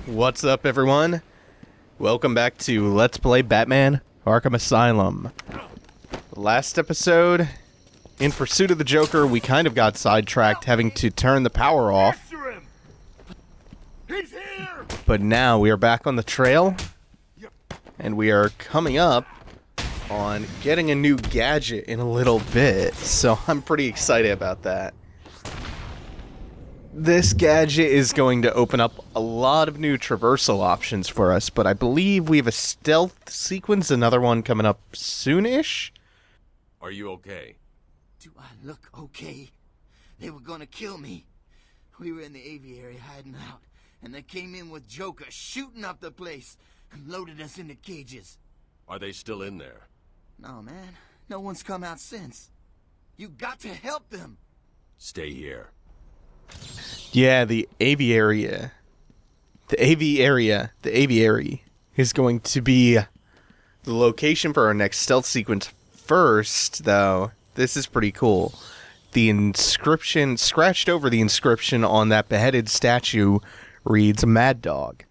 What's up, everyone? Welcome back to Let's Play Batman Arkham Asylum. Last episode, in pursuit of the Joker, we kind of got sidetracked having to turn the power off. He's here! But now we are back on the trail, and we are coming up on getting a new gadget in a little bit, so I'm pretty excited about that. This gadget is going to open up a lot of new traversal options for us, but I believe we have a stealth sequence, another one coming up soonish? Are you okay? Do I look okay? They were gonna kill me. We were in the aviary hiding out, and they came in with Joker shooting up the place and loaded us into cages. Are they still in there? No, man. No one's come out since. You got to help them. Stay here. Yeah, the Aviary. The Aviary is going to be the location for our next stealth sequence. First, though, this is pretty cool. The inscription, scratched over the inscription on that beheaded statue, reads Mad Dog.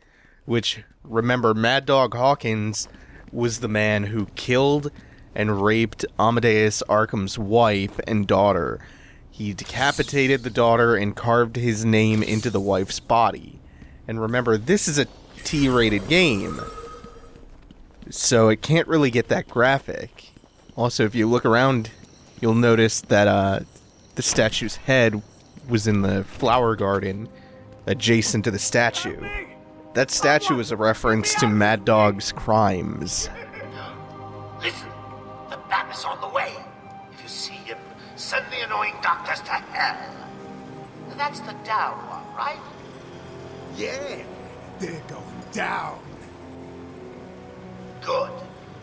Which, remember, Mad Dog Hawkins was the man who killed and raped Amadeus Arkham's wife and daughter. He decapitated the daughter and carved his name into the wife's body. And remember, this is a T-rated game, so it can't really get that graphic. Also, if you look around, you'll notice that the statue's head was in the flower garden adjacent to the statue. That statue is a reference to Mad Dog's crimes. Listen, the bat is on the way. If you see him, send the annoying doctors to hell. That's the down one, right? Yeah, they're going down. Good.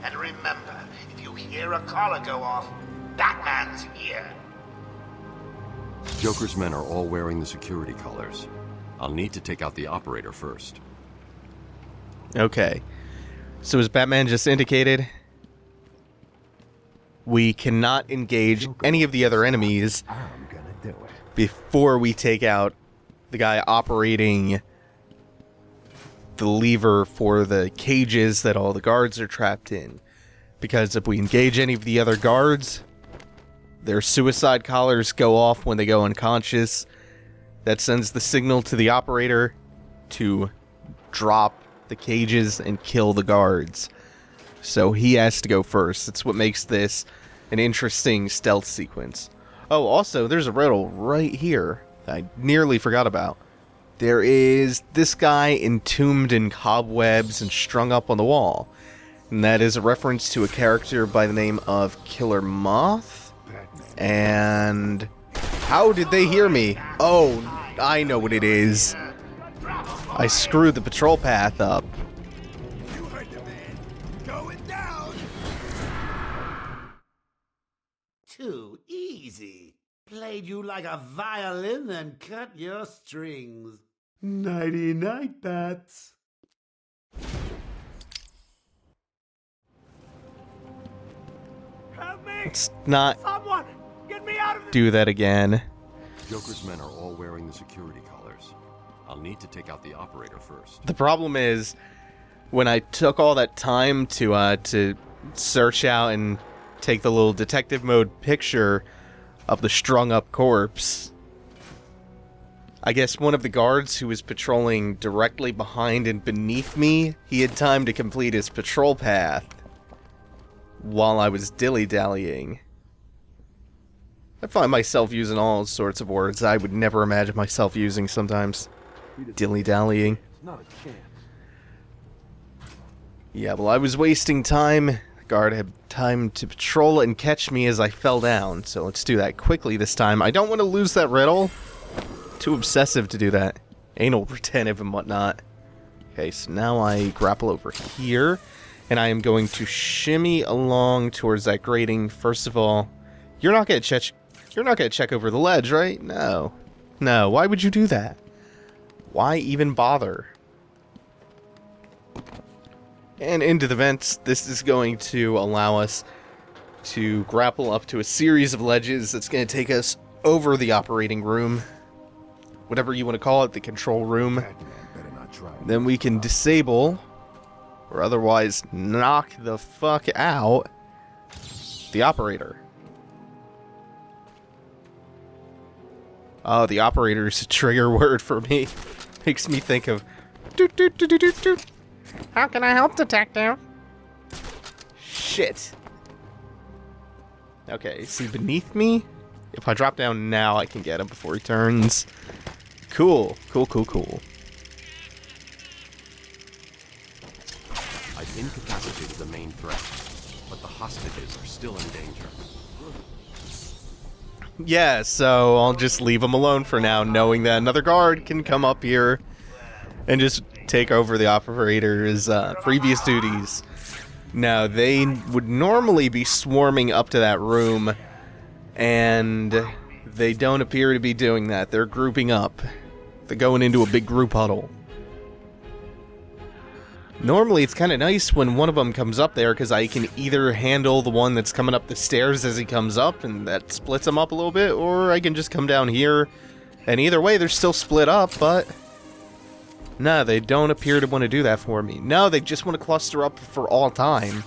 And remember, if you hear a collar go off, Batman's here. Joker's men are all wearing the security collars. I'll need to take out the operator first. Okay. So as Batman just indicated, we cannot engage any of the other enemies before we take out the guy operating the lever for the cages that all the guards are trapped in. Because if we engage any of the other guards, their suicide collars go off when they go unconscious. That sends the signal to the operator to drop the cages and kill the guards. So he has to go first. That's what makes this an interesting stealth sequence. Oh, also, there's a riddle right here that I nearly forgot about. There is this guy entombed in cobwebs and strung up on the wall. And that is a reference to a character by the name of Killer Moth. And how did they hear me? Oh, I know what it is. I screwed the patrol path up. You heard the man. Going down. Too easy. Played you like a violin and cut your strings. Nighty-night, bats. Help me! Let's not Someone! Get me out of this! do that again. Joker's men are all wearing the security collars. I'll need to take out the operator first. The problem is, when I took all that time to search out and take the little detective mode picture of the strung up corpse, I guess one of the guards who was patrolling directly behind and beneath me, he had time to complete his patrol path while I was dilly-dallying. I find myself using all sorts of words I would never imagine myself using sometimes. Dilly-dallying. Yeah, well, I was wasting time. The guard had time to patrol and catch me as I fell down, so let's do that quickly this time. I don't want to lose that riddle. Too obsessive to do that. Anal retentive and whatnot. Okay, so now I grapple over here, and I am going to shimmy along towards that grating. First of all, you're not gonna check over the ledge, right? No. No, why would you do that? Why even bother? And into the vents, this is going to allow us to grapple up to a series of ledges that's going to take us over the operating room. Whatever you want to call it, the control room. Batman better not then we can disable, or otherwise knock the fuck out, the operator. Oh, the operator is a trigger word for me. Makes me think of doot doot doot doot doot doot. How can I help, detective? Shit. Okay, see beneath me? If I drop down now, I can get him before he turns. Cool, cool, cool, cool. I've incapacitated the main threat, but the hostages are still in danger. Yeah, so I'll just leave him alone for now, knowing that another guard can come up here and just take over the operator's previous duties. Now, they would normally be swarming up to that room, and they don't appear to be doing that. They're grouping up. They're going into a big group huddle. Normally, it's kind of nice when one of them comes up there, because I can either handle the one that's coming up the stairs as he comes up, and that splits them up a little bit, or I can just come down here, and either way, they're still split up, but... no, they don't appear to want to do that for me. No, they just want to cluster up for all time.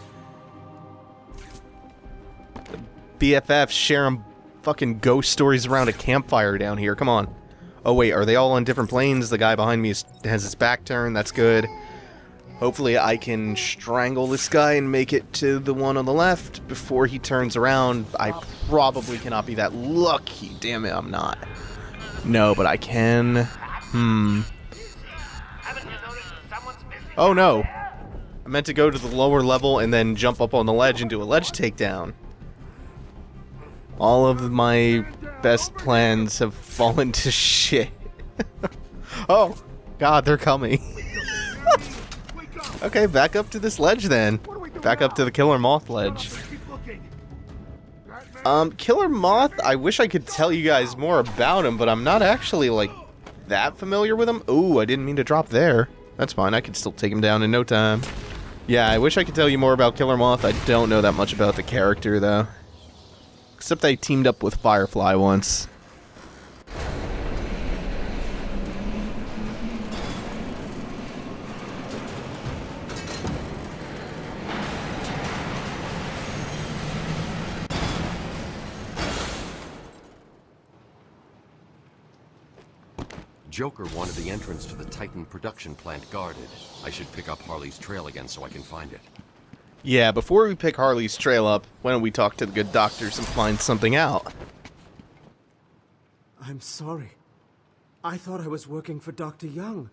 The BFFs sharing fucking ghost stories around a campfire down here, come on. Oh wait, are they all on different planes? The guy behind me has his back turned, that's good. Hopefully I can strangle this guy and make it to the one on the left before he turns around. I probably cannot be that lucky. Damn it, I'm not. No, but I can. Oh no. I meant to go to the lower level and then jump up on the ledge and do a ledge takedown. All of my best plans have fallen to shit. Oh, God, they're coming. Okay, back up to this ledge then. Back up to the Killer Moth ledge. Killer Moth, I wish I could tell you guys more about him, but I'm not actually, like, that familiar with him. Ooh, I didn't mean to drop there. That's fine, I can still take him down in no time. Yeah, I wish I could tell you more about Killer Moth. I don't know that much about the character, though. Except I teamed up with Firefly once. Joker wanted the entrance to the Titan production plant guarded. I should pick up Harley's trail again so I can find it. Yeah, before we pick Harley's trail up, why don't we talk to the good doctors and find something out? I'm sorry. I thought I was working for Dr. Young.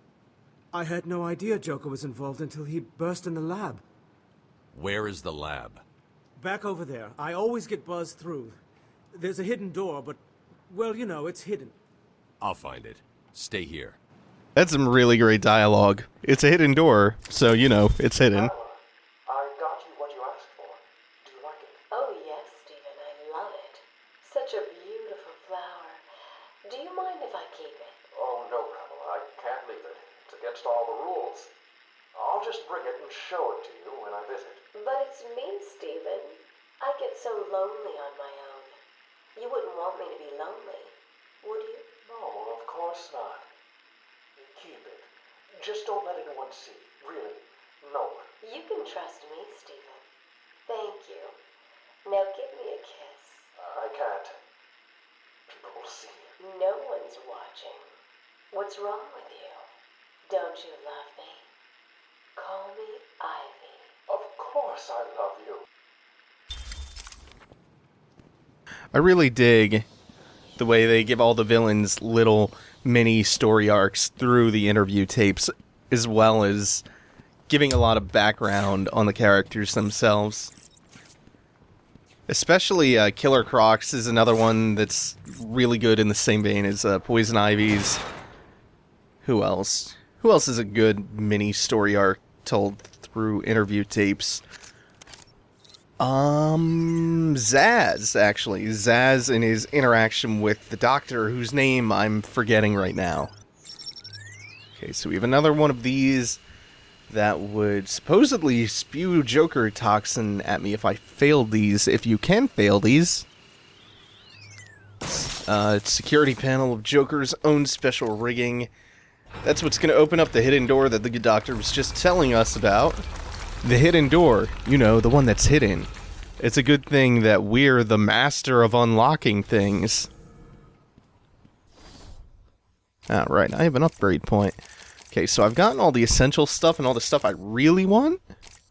I had no idea Joker was involved until he burst in the lab. Where is the lab? Back over there. I always get buzzed through. There's a hidden door, but, well, you know, it's hidden. I'll find it. Stay here. That's some really great dialogue. It's a hidden door, so, you know, it's hidden. I got you what you asked for. Do you like it? Oh, yes, Stephen, I love it. Such a beautiful flower. Do you mind if I keep it? Oh, no problem. I can't leave it. It's against all the rules. I'll just bring it and show it to you when I visit. But it's me, Stephen. I get so lonely on my own. You wouldn't want me to be lonely, would you? No, of course not. Keep it. Just don't let anyone see. Really. No one. You can trust me, Stephen. Thank you. Now give me a kiss. I can't. People will see. No one's watching. What's wrong with you? Don't you love me? Call me Ivy. Of course I love you. I really dig the way they give all the villains little mini story arcs through the interview tapes, as well as giving a lot of background on the characters themselves. Especially Killer Crocs is another one that's really good in the same vein as Poison Ivy's. Who else? Who else is a good mini story arc told through interview tapes? Zaz, actually. Zaz in his interaction with the Doctor, whose name I'm forgetting right now. Okay, so we have another one of these that would supposedly spew Joker toxin at me if I failed these. If you can fail these. Security panel of Joker's own special rigging. That's what's going to open up the hidden door that the good doctor was just telling us about. The hidden door. You know, the one that's hidden. It's a good thing that we're the master of unlocking things. Alright, I have an upgrade point. Okay, so I've gotten all the essential stuff and all the stuff I really want.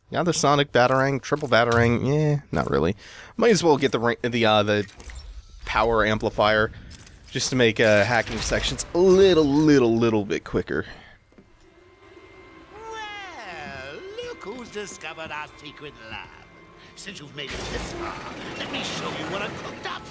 Yeah, the sonic batarang, triple batarang, not really. Might as well get the power amplifier, just to make hacking sections a little bit quicker. Well, look who's discovered our secret lab. Since you've made it this far, let me show you what I've cooked up.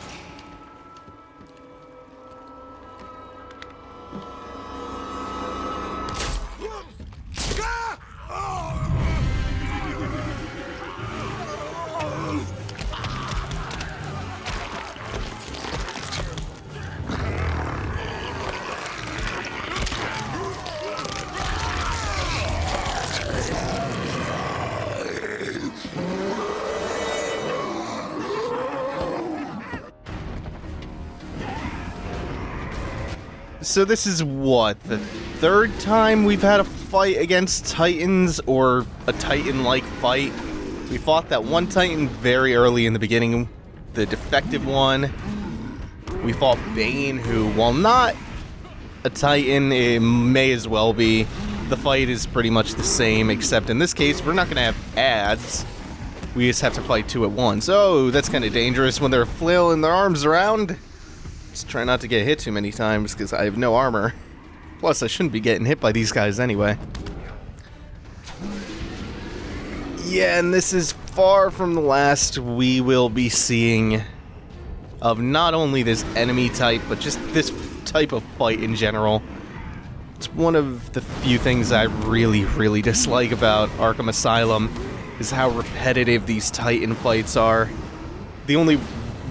So this is what, the third time we've had a fight against Titans, or a Titan-like fight? We fought that one Titan very early in the beginning, the defective one. We fought Bane, who, while not a Titan, it may as well be. The fight is pretty much the same, except in this case, we're not going to have ads. We just have to fight two at once. Oh, that's kind of dangerous when they're flailing their arms around. Just try not to get hit too many times, because I have no armor. Plus, I shouldn't be getting hit by these guys anyway. Yeah, and this is far from the last we will be seeing of not only this enemy type, but just this type of fight in general. It's one of the few things I really dislike about Arkham Asylum, is how repetitive these Titan fights are. The only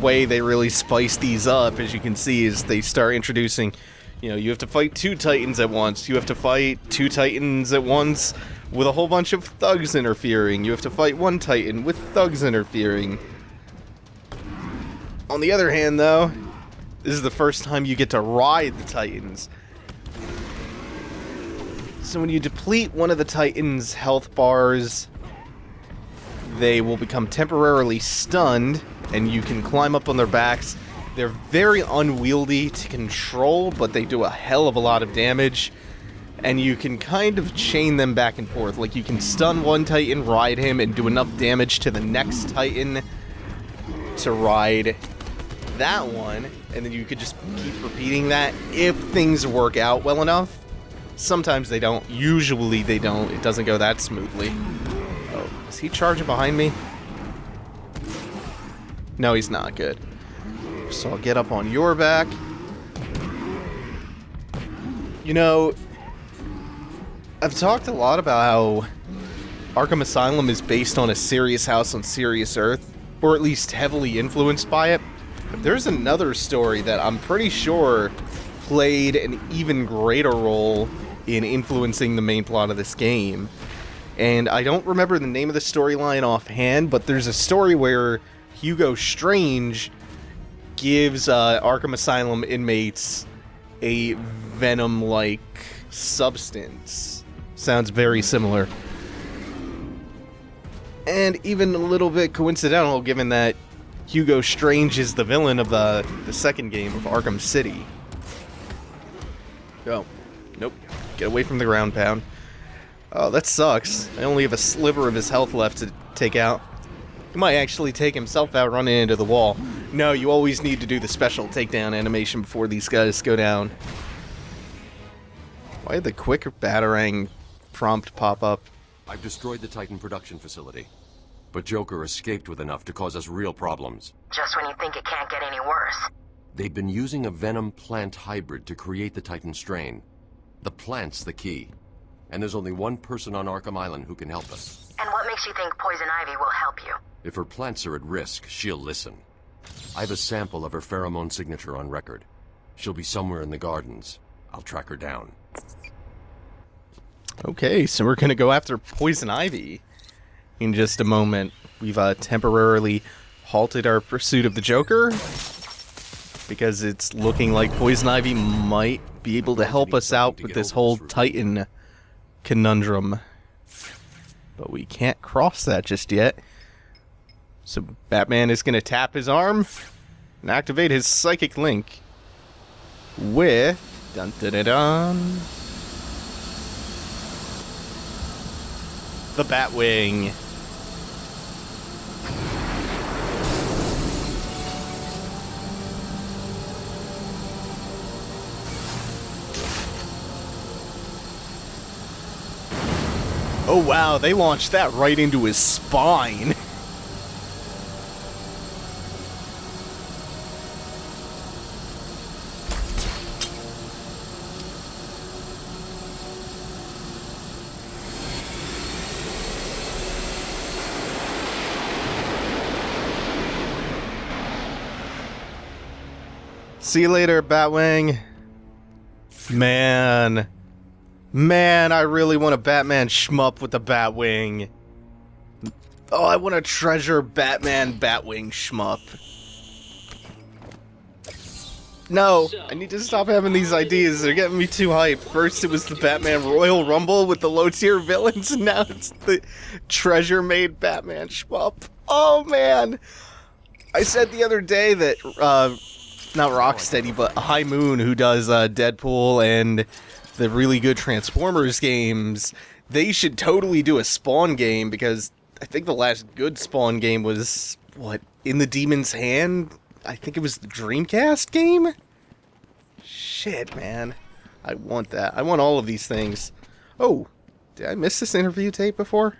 way they really spice these up, as you can see, is they start introducing, you know, you have to fight two Titans at once, you have to fight two Titans at once with a whole bunch of thugs interfering, you have to fight one Titan with thugs interfering. On the other hand, though, this is the first time you get to ride the Titans. So when you deplete one of the Titans' health bars, they will become temporarily stunned, and you can climb up on their backs. They're very unwieldy to control, but they do a hell of a lot of damage. And you can kind of chain them back and forth. Like, you can stun one Titan, ride him, and do enough damage to the next Titan to ride that one. And then you could just keep repeating that if things work out well enough. Sometimes they don't. Usually they don't. It doesn't go that smoothly. Oh, is he charging behind me? No, he's not. Good. So I'll get up on your back. You know, I've talked a lot about how Arkham Asylum is based on a serious house on Serious Earth, or at least heavily influenced by it. But there's another story that I'm pretty sure played an even greater role in influencing the main plot of this game. And I don't remember the name of the storyline offhand, but there's a story where Hugo Strange gives Arkham Asylum inmates a venom-like substance. Sounds very similar. And even a little bit coincidental, given that Hugo Strange is the villain of the second game of Arkham City. Oh. Nope. Get away from the ground pound. Oh, that sucks. I only have a sliver of his health left to take out. He might actually take himself out running into the wall. No, you always need to do the special takedown animation before these guys go down. Why did the quick batarang prompt pop up? I've destroyed the Titan production facility, but Joker escaped with enough to cause us real problems. Just when you think it can't get any worse. They've been using a venom plant hybrid to create the Titan strain. The plant's the key, and there's only one person on Arkham Island who can help us. And what makes you think Poison Ivy will help you? If her plants are at risk, she'll listen. I have a sample of her pheromone signature on record. She'll be somewhere in the gardens. I'll track her down. Okay, so we're gonna go after Poison Ivy in just a moment. We've temporarily halted our pursuit of the Joker. because it's looking like Poison Ivy might be able to help us out with this whole Titan conundrum. But we can't cross that just yet. So Batman is going to tap his arm and activate his psychic link with dun dun dun dun, the Batwing. Oh wow, they launched that right into his spine. See you later, Batwing. Man, I really want a Batman shmup with the Batwing. Oh, I want a treasure Batman Batwing shmup. No, I need to stop having these ideas. They're getting me too hyped. First it was the Batman Royal Rumble with the low-tier villains, and now it's the treasure-made Batman shmup. Oh, man. I said the other day that, not Rocksteady, but High Moon, who does Deadpool and the really good Transformers games, they should totally do a Spawn game, because I think the last good Spawn game was, what, In the Demon's Hand? I think it was the Dreamcast game? Shit, man. I want that. I want all of these things. Oh, did I miss this interview tape before?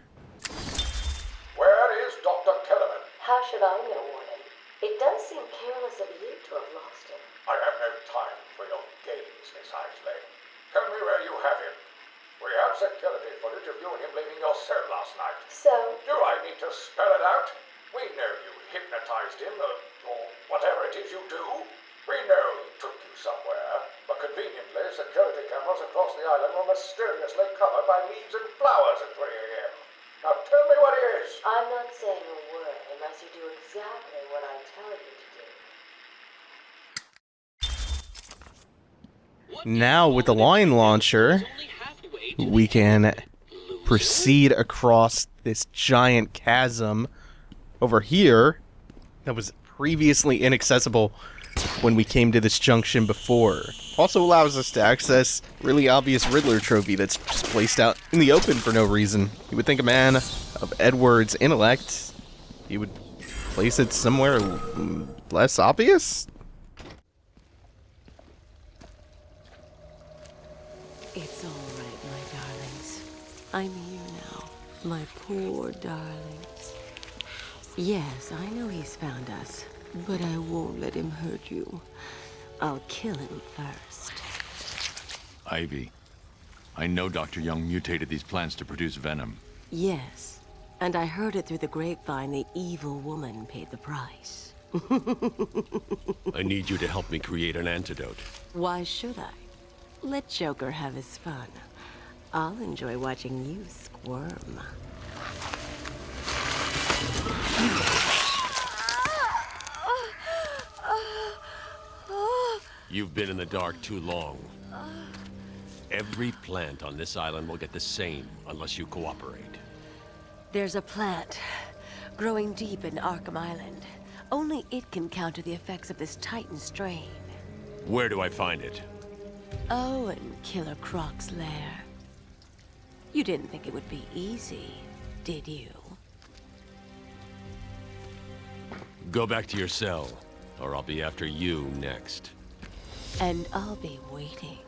Where is Dr. Kellerman? How should I know, Warden? It does seem careless of you to have lost him. I have no time for your games, Miss Isley. Tell me where you have him. We have security footage of you and him leaving your cell last night. So, Do I need to spell it out? We know you hypnotized him, or whatever it is you do. We know he took you somewhere, but conveniently, security cameras across the island were mysteriously covered by leaves and flowers at 3 a.m. Now tell me what it is. I'm not saying a word unless you do exactly what I tell you to do. Now, with the line launcher, we can proceed across this giant chasm over here that was previously inaccessible when we came to this junction before. Also allows us to access really obvious Riddler trophy that's just placed out in the open for no reason. You would think a man of Edward's intellect, he would place it somewhere less obvious? It's all right, my darlings. I'm here now, my poor darlings. Yes, I know he's found us, but I won't let him hurt you. I'll kill him first. Ivy, I know Dr. Young mutated these plants to produce venom. Yes, and I heard it through the grapevine the evil woman paid the price. I need you to help me create an antidote. Why should I? Let Joker have his fun. I'll enjoy watching you squirm. You've been in the dark too long. Every plant on this island will get the same unless you cooperate. There's a plant growing deep in Arkham Island. Only it can counter the effects of this Titan strain. Where do I find it? Oh, in Killer Croc's lair. You didn't think it would be easy, did you? Go back to your cell, or I'll be after you next. And I'll be waiting.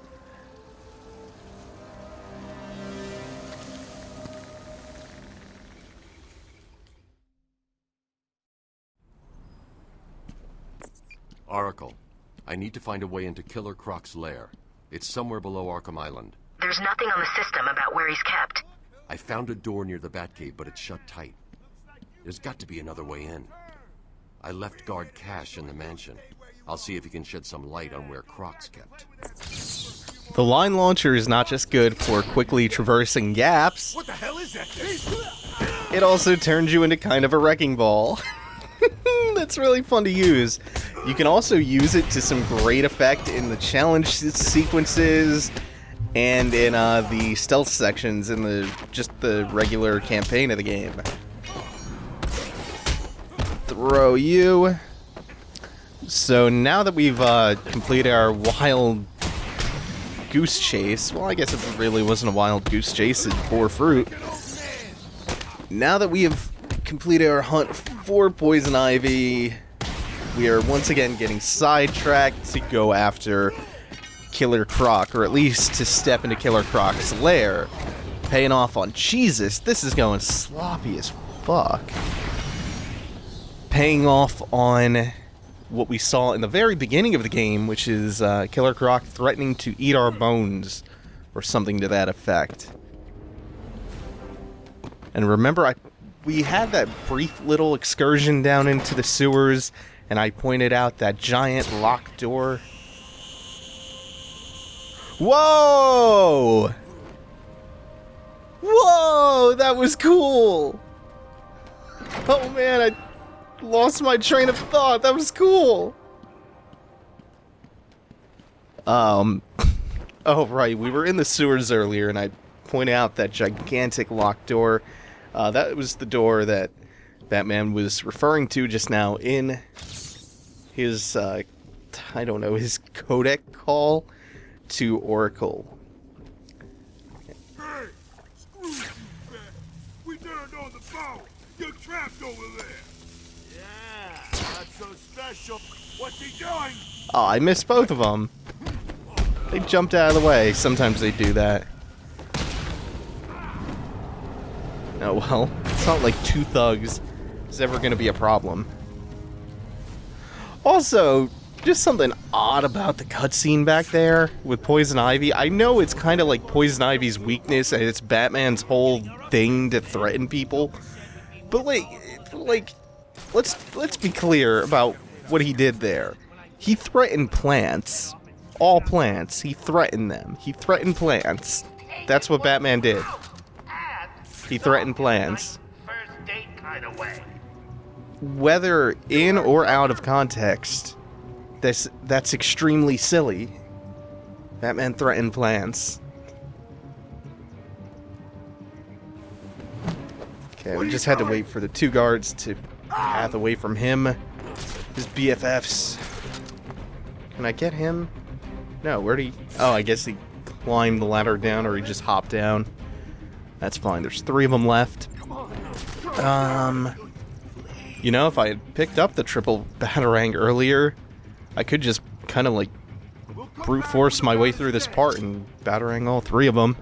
Oracle, I need to find a way into Killer Croc's lair. It's somewhere below Arkham Island. There's nothing on the system about where he's kept. I found a door near the Batcave, but it's shut tight. There's got to be another way in. I left guard Cash in the mansion. I'll see if he can shed some light on where Croc's kept. The line launcher is not just good for quickly traversing gaps. What the hell is that thing? It also turns you into kind of a wrecking ball. That's really fun to use. You can also use it to some great effect in the challenge sequences and in the stealth sections in just the regular campaign of the game. Throw you. So now that we've completed our wild goose chase, well, I guess it really wasn't a wild goose chase, it bore fruit. Now that we have completed our hunt for Poison Ivy, we are once again getting sidetracked to go after Killer Croc, or at least to step into Killer Croc's lair. Paying off on Jesus, this is going sloppy as fuck. Paying off on what we saw in the very beginning of the game, which is Killer Croc threatening to eat our bones, or something to that effect. And remember, we had that brief little excursion down into the sewers, and I pointed out that giant locked door. Whoa! Whoa! That was cool! Oh man, I lost my train of thought. That was cool. Oh right, we were in the sewers earlier, and I pointed out that gigantic locked door. That was the door that Batman was referring to just now in his, I don't know, his codec call to Oracle. Hey, screw you, Bat. We turned on the phone. You're trapped over there. Yeah, that's so special. What's he doing? Oh, I missed both of them. They jumped out of the way. Sometimes they do that. Oh well, it's not like two thugs is ever going to be a problem. Also, just something odd about the cutscene back there with Poison Ivy. I know it's kind of like Poison Ivy's weakness and it's Batman's whole thing to threaten people. But like let's be clear about what he did there. He threatened plants. All plants. He threatened them. He threatened plants. That's what Batman did. He threatened plants. First date kind of way. Whether in or out of context, that's extremely silly. Batman threatened plants. Okay, we just had to wait for the two guards to path away from him. His BFFs. Can I get him? No, where'd he... Oh, I guess he climbed the ladder down, or he just hopped down. That's fine. There's 3 of them left. You know, if I had picked up the triple Batarang earlier, I could just kind of like brute force my way through this part and Batarang all 3 of them.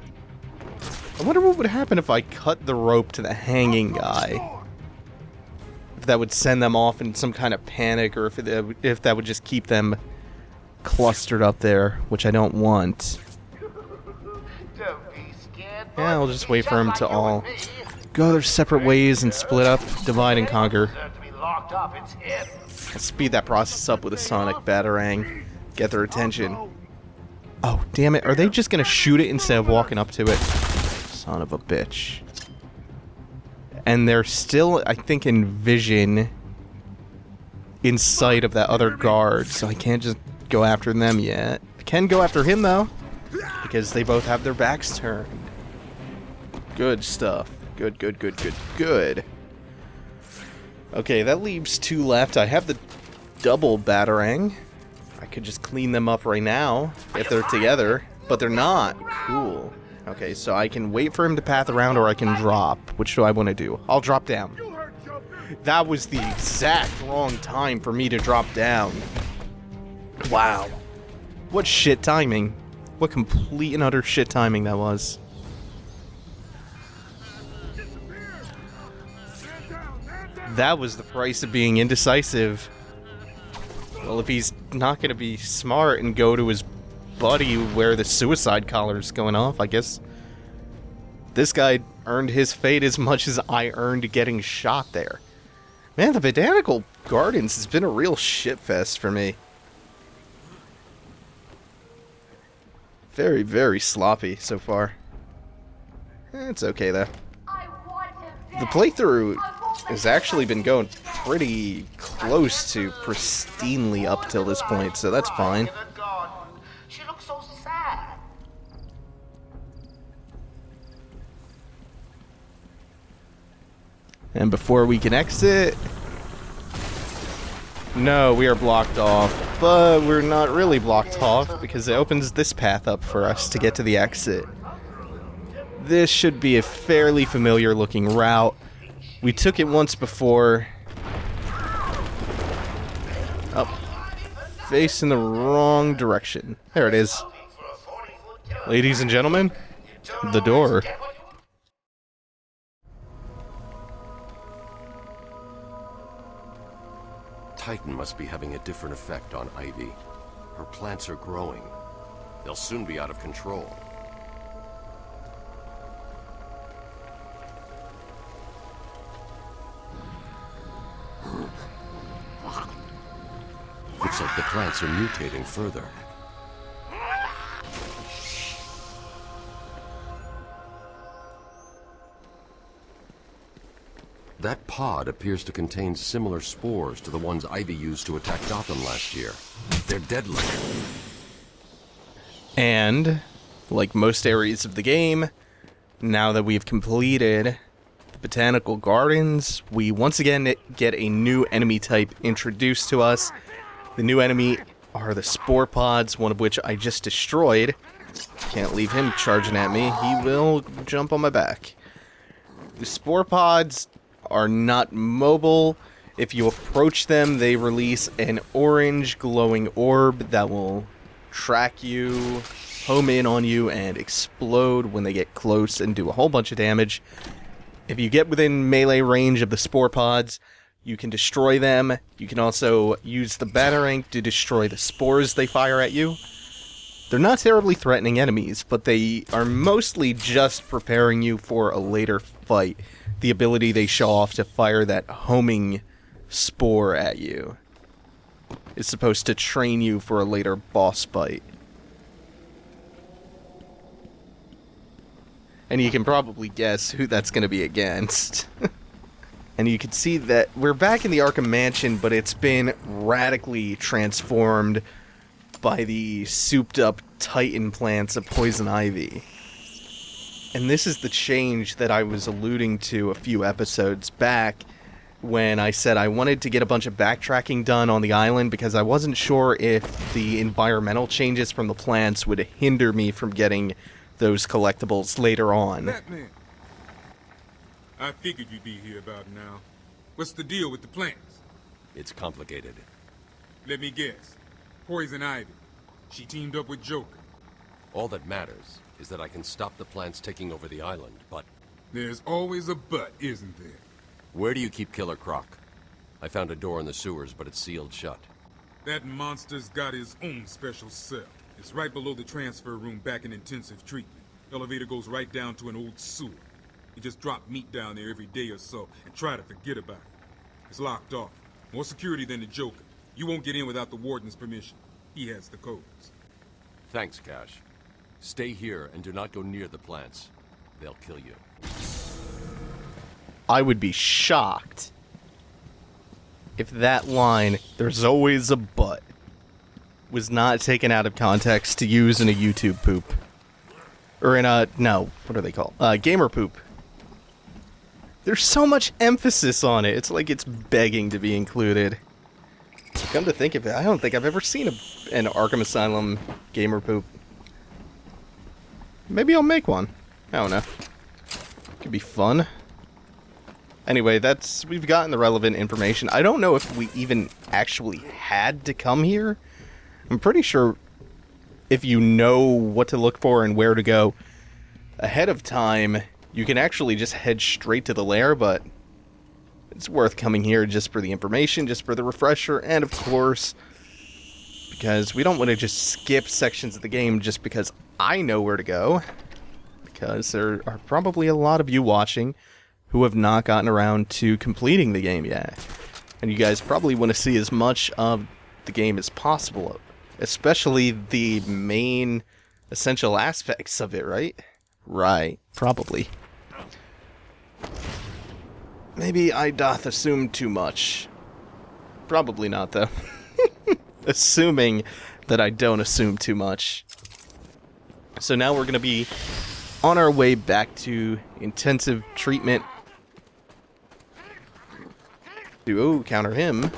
I wonder what would happen if I cut the rope to the hanging guy. If that would send them off in some kind of panic, or if that would just keep them clustered up there, which I don't want. Yeah, I'll just wait for them to all go their separate ways and split up, divide and conquer. Let's speed that process up with a sonic Batarang. Get their attention. Oh, damn it. Are they just going to shoot it instead of walking up to it? Son of a bitch. And they're still, I think, in vision in sight of that other guard, so I can't just go after them yet. I can go after him, though, because they both have their backs turned. Good stuff. Good, good, good, good, good. Okay, that leaves 2 left. I have the double Batarang. I could just clean them up right now if they're together, but they're not. Cool. Okay, so I can wait for him to path around, or I can drop. Which do I want to do? I'll drop down. That was the exact wrong time for me to drop down. Wow. What shit timing. What complete and utter shit timing that was. That was the price of being indecisive. Well, if he's not going to be smart and go to his buddy where the suicide collar's going off, I guess this guy earned his fate as much as I earned getting shot there. Man, the Botanical Gardens has been a real shitfest for me. Very, very sloppy so far. It's okay, though. The playthrough has actually been going pretty close to pristinely up till this point, so that's fine. She looks so sad. And before we can exit... No, we are blocked off, but we're not really blocked off because it opens this path up for us to get to the exit. This should be a fairly familiar looking route. We took it once before. Oh, facing the wrong direction. There it is. Ladies and gentlemen, the door. Titan must be having a different effect on Ivy. Her plants are growing. They'll soon be out of control. Looks like the plants are mutating further. That pod appears to contain similar spores to the ones Ivy used to attack Gotham last year. They're deadly. And, like most areas of the game, now that we've completed the Botanical Gardens, we once again get a new enemy type introduced to us. The new enemy are the spore pods, one of which I just destroyed. Can't leave him charging at me. He will jump on my back. The spore pods are not mobile. If you approach them, they release an orange glowing orb that will track you, home in on you, and explode when they get close and do a whole bunch of damage. If you get within melee range of the spore pods, you can destroy them. You can also use the Batarang to destroy the spores they fire at you. They're not terribly threatening enemies, but they are mostly just preparing you for a later fight. The ability they show off to fire that homing spore at you is supposed to train you for a later boss fight. And you can probably guess who that's going to be against. And you can see that we're back in the Arkham Mansion, but it's been radically transformed by the souped-up Titan plants of Poison Ivy. And this is the change that I was alluding to a few episodes back when I said I wanted to get a bunch of backtracking done on the island because I wasn't sure if the environmental changes from the plants would hinder me from getting those collectibles later on. Batman. I figured you'd be here about now. What's the deal with the plants? It's complicated. Let me guess. Poison Ivy. She teamed up with Joker. All that matters is that I can stop the plants taking over the island, but... There's always a but, isn't there? Where do you keep Killer Croc? I found a door in the sewers, but it's sealed shut. That monster's got his own special cell. It's right below the transfer room back in intensive treatment. Elevator goes right down to an old sewer. You just drop meat down there every day or so and try to forget about it. It's locked off. More security than the Joker. You won't get in without the warden's permission. He has the codes. Thanks, Cash. Stay here and do not go near the plants. They'll kill you. I would be shocked if that line, "there's always a but," was not taken out of context to use in a YouTube poop. Or in a, no, what are they called? Gamer poop. There's so much emphasis on it. It's like it's begging to be included. Come to think of it, I don't think I've ever seen an Arkham Asylum gamer poop. Maybe I'll make one. I don't know. Could be fun. Anyway, we've gotten the relevant information. I don't know if we even actually had to come here. I'm pretty sure if you know what to look for and where to go ahead of time, you can actually just head straight to the lair, but it's worth coming here just for the information, just for the refresher, and of course, because we don't want to just skip sections of the game just because I know where to go, because there are probably a lot of you watching who have not gotten around to completing the game yet. And you guys probably want to see as much of the game as possible, especially the main essential aspects of it, right? Right, probably. Maybe I doth assume too much. Probably not, though. Assuming that I don't assume too much. So now we're going to be on our way back to intensive treatment. Oh, counter him.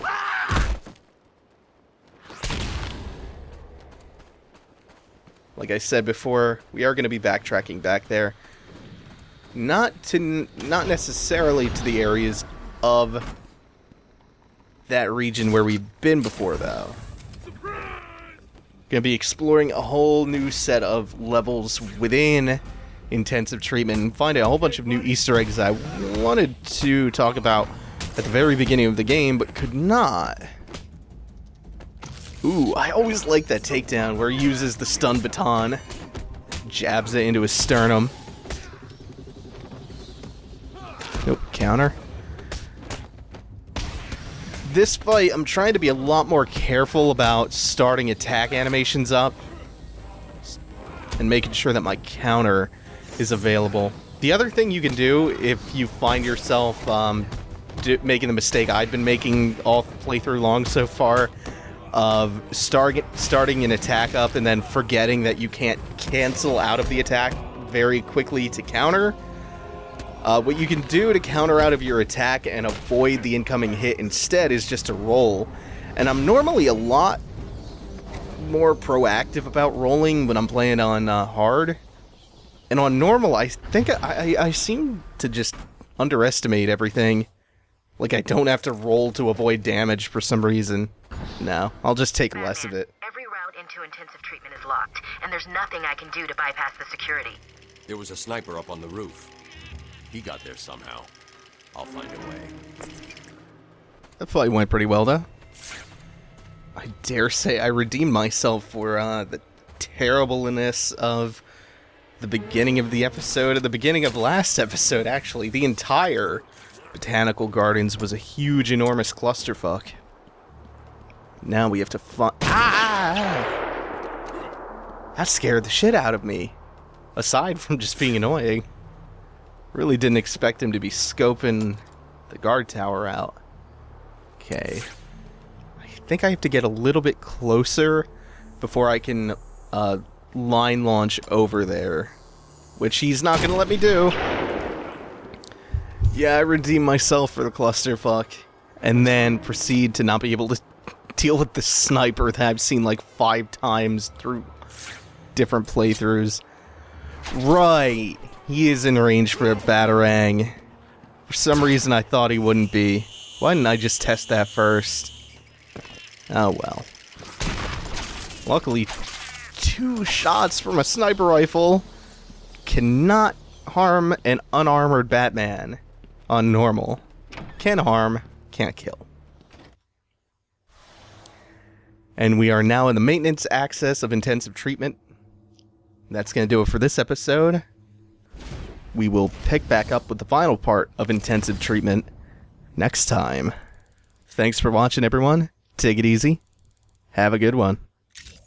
Like I said before, we are going to be backtracking back there. Not necessarily to the areas of that region where we've been before, though. Gonna be exploring a whole new set of levels within intensive treatment and finding a whole bunch of new Easter eggs I wanted to talk about at the very beginning of the game, but could not. Ooh, I always like that takedown where he uses the stun baton, jabs it into his sternum. Nope, counter. This fight, I'm trying to be a lot more careful about starting attack animations up and making sure that my counter is available. The other thing you can do if you find yourself making the mistake I've been making all playthrough long so far of starting an attack up and then forgetting that you can't cancel out of the attack very quickly to counter. What you can do to counter out of your attack and avoid the incoming hit instead is just to roll. And I'm normally a lot more proactive about rolling when I'm playing on hard. And on normal, I think I seem to just underestimate everything. Like I don't have to roll to avoid damage for some reason. No, I'll just take less of it. Every route into intensive treatment is locked, and there's nothing I can do to bypass the security. There was a sniper up on the roof. He got there somehow. I'll find a way. That fight went pretty well, though. I dare say I redeemed myself for the terribleness of the beginning of the episode, at the beginning of last episode, actually. The entire Botanical Gardens was a huge, enormous clusterfuck. Now we have to find... Ah! That scared the shit out of me. Aside from just being annoying. Really didn't expect him to be scoping the guard tower out. Okay. I think I have to get a little bit closer before I can line launch over there. Which he's not going to let me do. Yeah, I redeemed myself for the clusterfuck. And then proceed to not be able to deal with the sniper that I've seen like 5 times through different playthroughs. Right. He is in range for a Batarang. For some reason I thought he wouldn't be. Why didn't I just test that first? Oh well. Luckily, 2 shots from a sniper rifle cannot harm an unarmored Batman on normal. Can harm, can't kill. And we are now in the maintenance access of intensive treatment. That's going to do it for this episode. We will pick back up with the final part of intensive treatment next time. Thanks for watching, everyone. Take it easy. Have a good one.